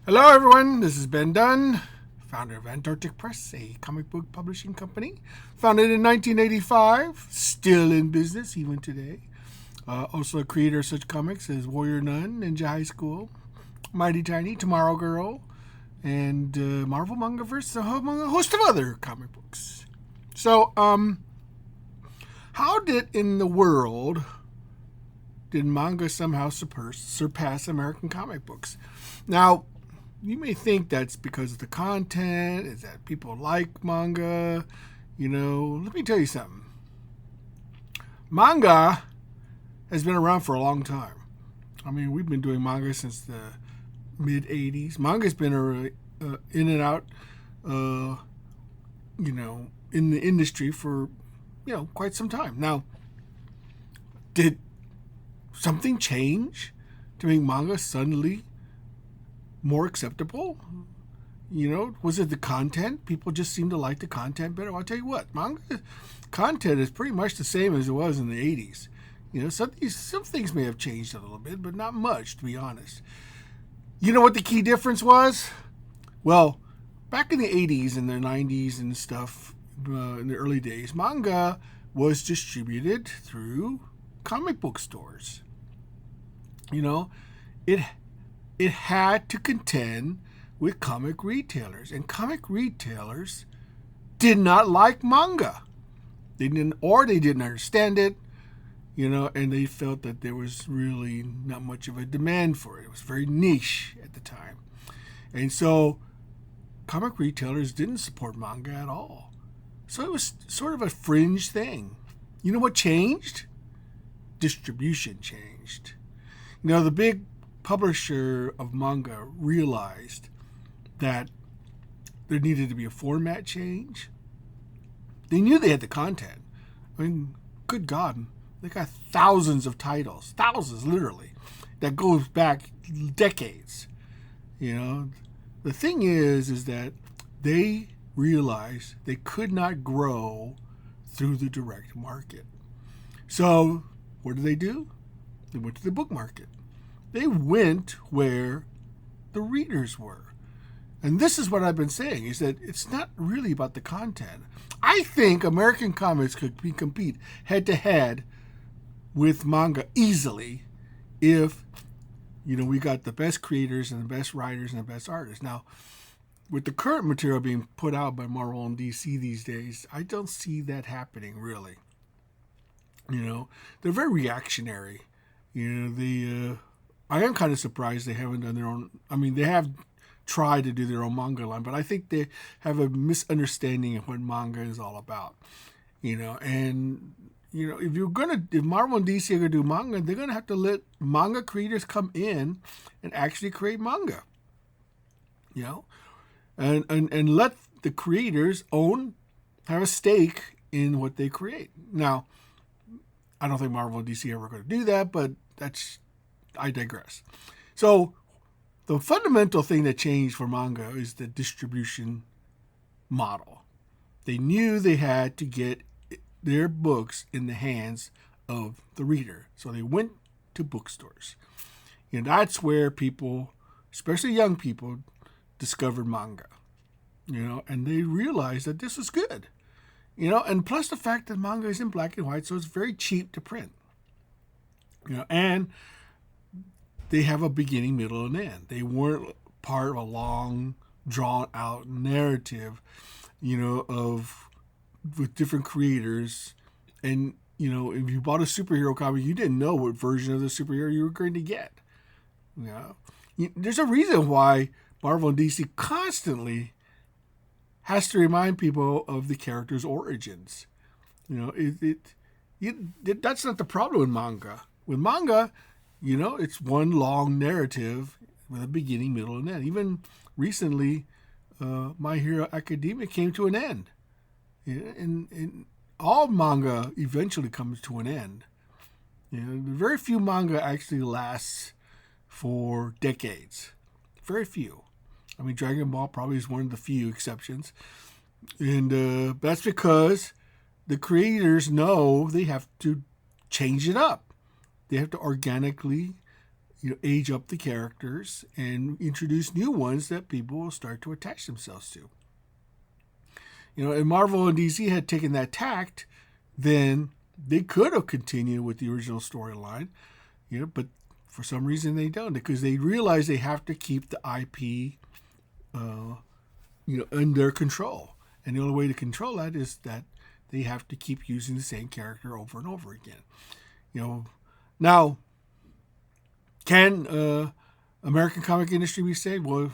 Hello, everyone. This is Ben Dunn, founder of Antarctic Press, a comic book publishing company. Founded in 1985, still in business even today. Also a creator of such comics as Warrior Nun, Ninja High School, Mighty Tiny, Tomorrow Girl, and Marvel Mangaverse, among a host of other comic books. So, how in the world did manga somehow surpass American comic books? Now, you may think that's because of the content, is that people like manga. Let me tell you something. Manga has been around for a long time. I mean, we've been doing manga since the mid-'80s. Manga's been in and out, in the industry for, quite some time. Now, did something change to make manga suddenly more acceptable? Was it the content? People just seem to like the content better. Well, I'll tell you what, manga content is pretty much the same as it was in the 80s. Some things may have changed a little bit, but not much, to be honest. You know what the key difference was? Well, back in the 80s and the 90s and stuff, in the early days, manga was distributed through comic book stores. It had to contend with comic retailers, and comic retailers did not like manga. They didn't understand it, and they felt that there was really not much of a demand for it. It was very niche at the time. And so comic retailers didn't support manga at all. So it was sort of a fringe thing. You know what changed? Distribution changed. The big publisher of manga realized that there needed to be a format change. They knew they had the content. I mean, good God, they got thousands of titles, thousands literally, that goes back decades. The thing is that they realized they could not grow through the direct market. So what do? They went to the book market. They went where the readers were. And this is what I've been saying, is that it's not really about the content. I think American comics could compete head-to-head with manga easily if, we got the best creators and the best writers and the best artists. Now, with the current material being put out by Marvel and DC these days, I don't see that happening, really. They're very reactionary. I am kind of surprised they haven't done their own. I mean, they have tried to do their own manga line, but I think they have a misunderstanding of what manga is all about. If Marvel and DC are gonna do manga, they're gonna have to let manga creators come in and actually create manga. And let the creators have a stake in what they create. Now, I don't think Marvel and DC are ever going to do that, but I digress. So the fundamental thing that changed for manga is the distribution model. They knew they had to get their books in the hands of the reader. So they went to bookstores. And that's where people, especially young people, discovered manga. And they realized that this was good. And plus the fact that manga is in black and white, so it's very cheap to print. And they have a beginning, middle, and end. They weren't part of a long, drawn-out narrative, with different creators. And, if you bought a superhero comic, you didn't know what version of the superhero you were going to get. There's a reason why Marvel and DC constantly has to remind people of the character's origins. That's not the problem with manga. With manga, it's one long narrative with a beginning, middle, and end. Even recently, My Hero Academia came to an end. And all manga eventually comes to an end. Very few manga actually lasts for decades. Very few. I mean, Dragon Ball probably is one of the few exceptions. And that's because the creators know they have to change it up. They have to organically age up the characters and introduce new ones that people will start to attach themselves to. If Marvel and DC had taken that tact, then they could have continued with the original storyline, but for some reason they don't, because they realize they have to keep the IP, in their control. And the only way to control that is that they have to keep using the same character over and over again. Now, can American comic industry be saved? Well,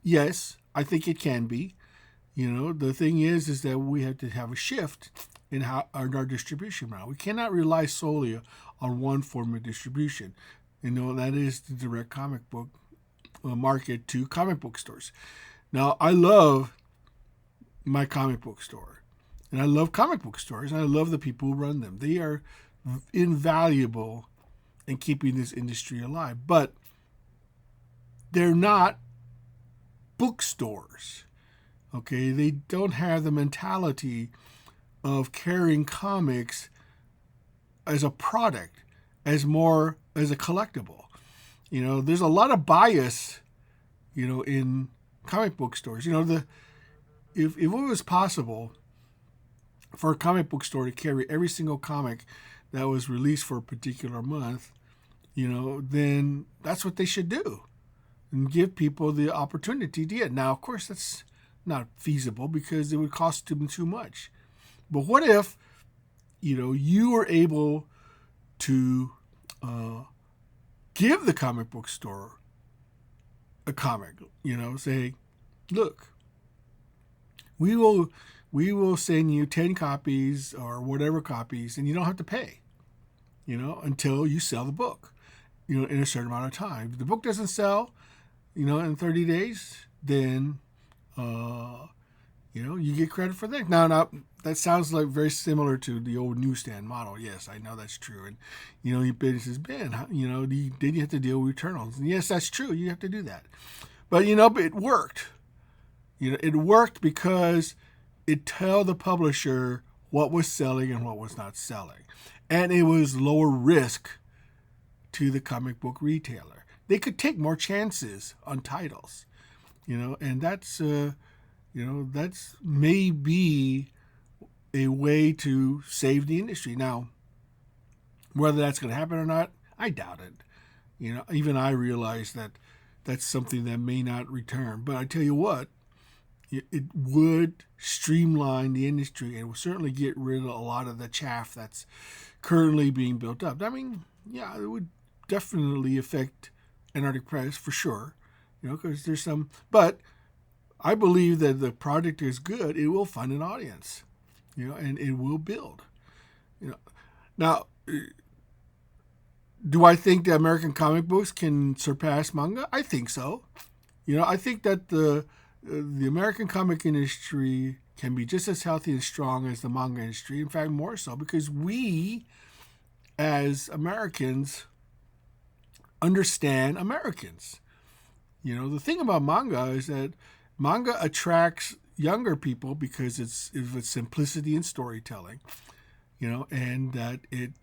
yes, I think it can be. The thing is that we have to have a shift in our distribution model. We cannot rely solely on one form of distribution. That is the direct comic book market to comic book stores. Now, I love my comic book store, and I love comic book stores, and I love the people who run them. They are invaluable in keeping this industry alive, but they're not bookstores. Okay, they don't have the mentality of carrying comics as a product, as more as a collectible. There's a lot of bias, in comic book stores. If it was possible for a comic book store to carry every single comic that was released for a particular month, then that's what they should do and give people the opportunity to get. Now, of course, that's not feasible because it would cost them too much. But what if, you were able to give the comic book store a comic, say, look, we will send you 10 copies or whatever copies, and you don't have to pay, until you sell the book, in a certain amount of time. If the book doesn't sell, in 30 days, then you get credit for that. Now, that sounds like very similar to the old newsstand model. Yes, I know that's true. And, your business has been, then you have to deal with returns. And yes, that's true. You have to do that. But, but it worked. It worked because it told the publisher what was selling and what was not selling. And it was lower risk to the comic book retailer. They could take more chances on titles, and that's maybe a way to save the industry. Now, whether that's going to happen or not, I doubt it. Even I realize that that's something that may not return. But I tell you what, it would streamline the industry and it would certainly get rid of a lot of the chaff that's currently being built up. I mean, yeah, it would definitely affect Antarctic Press for sure, because there's some, but I believe that the product is good. It will find an audience, and it will build, Now, do I think that American comic books can surpass manga? I think so. I think that the American comic industry can be just as healthy and strong as the manga industry. In fact, more so, because we, as Americans, understand Americans. The thing about manga is that manga attracts younger people because of its simplicity in storytelling, and that it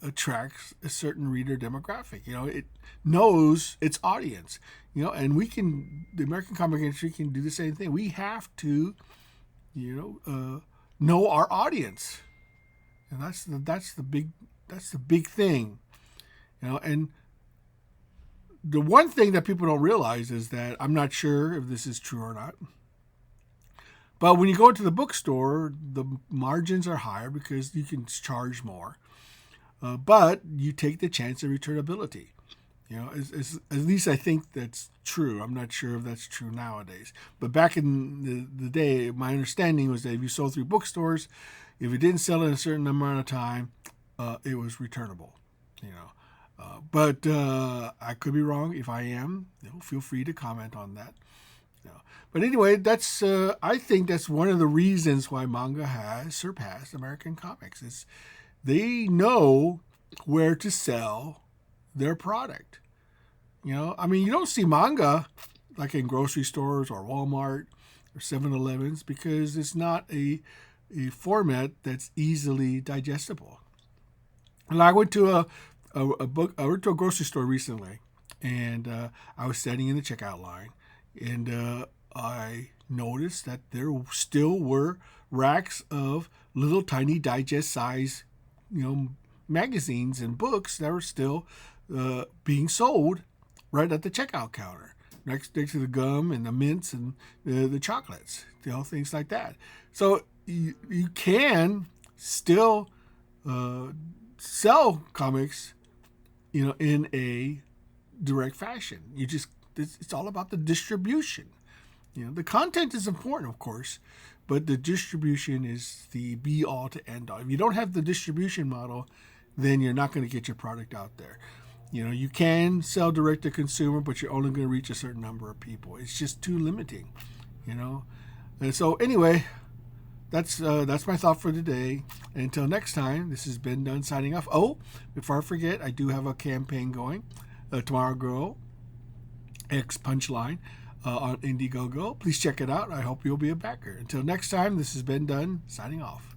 attracts a certain reader demographic. It knows its audience, and the American comic industry can do the same thing. We have to, know our audience, and that's the big thing, and the one thing that people don't realize is that, I'm not sure if this is true or not, but when you go to the bookstore, the margins are higher because you can charge more. But you take the chance of returnability. At least I think that's true. I'm not sure if that's true nowadays. But back in the day, my understanding was that if you sold through bookstores, if it didn't sell in a certain amount of time, it was returnable. But I could be wrong. If I am, feel free to comment on that. But anyway, that's I think that's one of the reasons why manga has surpassed American comics. Is they know where to sell their product. I mean, you don't see manga like in grocery stores or Walmart or 7-Elevens because it's not a format that's easily digestible. And I went to a book. I went to a grocery store recently, and I was standing in the checkout line, and I noticed that there still were racks of little tiny digest size, magazines and books that were still being sold right at the checkout counter, next to the gum and the mints and the chocolates, things like that. So you can still sell comics, in a direct fashion. It's all about the distribution. The content is important, of course, but the distribution is the be all to end all. If you don't have the distribution model, then you're not going to get your product out there. You can sell direct to consumer, but you're only going to reach a certain number of people. It's just too limiting, And so anyway, that's my thought for today. And until next time, this has been Done signing off. Oh, before I forget, I do have a campaign going. Tomorrow Girl X PUNCHLINE on Indiegogo. Please check it out. I hope you'll be a backer. Until next time, this has been Done signing off.